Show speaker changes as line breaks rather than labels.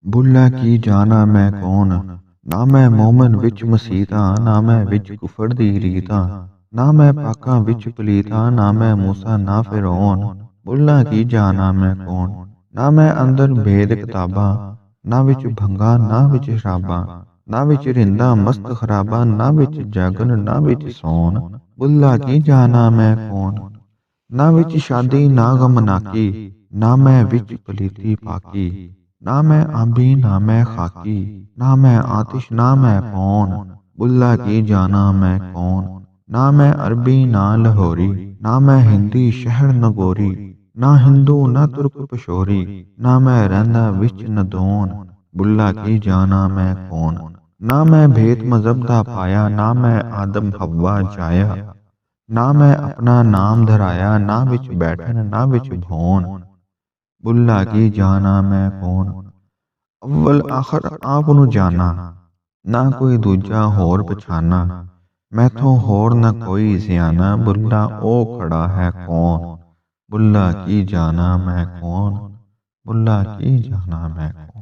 ਬੁੱਲਾ ਕੀ ਜਾਣਾ ਮੈਂ ਕੌਣ। ਨਾ ਮੈਂ ਮੋਮਨ ਵਿੱਚ ਮਸੀਤਾਂ, ਨਾ ਮੈਂ ਵਿੱਚ ਕੁਫਰ ਦੀ ਰੀਤਾਂ। ਨਾ ਮੈਂ ਪਾਕਾਂ ਵਿੱਚ ਪਲੀਤਾਂ, ਨਾ ਮੈਂ ਮੂਸਾ ਨਾ ਫਿਰੌਨ। ਬੁੱਲਾ ਕੀ ਜਾਣਾ ਮੈਂ ਕੌਣ। ਨਾ ਮੈਂ ਅੰਦਰ ਭੇਦ ਕਿਤਾਬਾਂ, ਨਾ ਵਿੱਚ ਭੰਗਾ ਨਾ ਵਿੱਚ ਸ਼ਰਾਬਾਂ। ਨਾ ਵਿੱਚ ਰਿੰਦਾ ਮਸਤ ਖਰਾਬਾਂ, ਨਾ ਵਿੱਚ ਜਾਗਨ ਨਾ ਵਿੱਚ ਸੌਣ। ਬੁੱਲਾ ਕੀ ਜਾਣਾ ਮੈਂ ਕੌਣ। ਨਾ ਵਿੱਚ ਸ਼ਾਦੀ ਨਾ ਗਮ ਨਾਕੀ, ਨਾ ਮੈਂ ਵਿੱਚ ਪਲੀਤੀ ਪਾਕੀ। ना मैं आबी ना मैं खाकी, ना मैं आतिश ना मैं पौन। बुल्ला की जाना मैं कौन। ना मैं अरबी ना लाहौरी, ना मैं हिंदी शहर नगोरी। ना हिंदू ना तुर्क पशोरी, ना मैं रैंदा विच नदौन। बुल्ला की जाना मैं कौन। ना मैं भेद मजहब दा पाया, ना मैं आदम हवा जाया। ना मैं अपना नाम धराया, ना विच बैठन ना विच भौन। बुल्ला की जाना मैं कौन। अव्वल आखिर आप ਨੂੰ ਜਾਣਾ, ना कोई दूजा होर पछाना। मैथों होर न कोई सियाना, बुल्ला ओ खड़ा है कौन। बुल्ला की जाना मैं कौन। बुल्ला की जाना मैं कौन।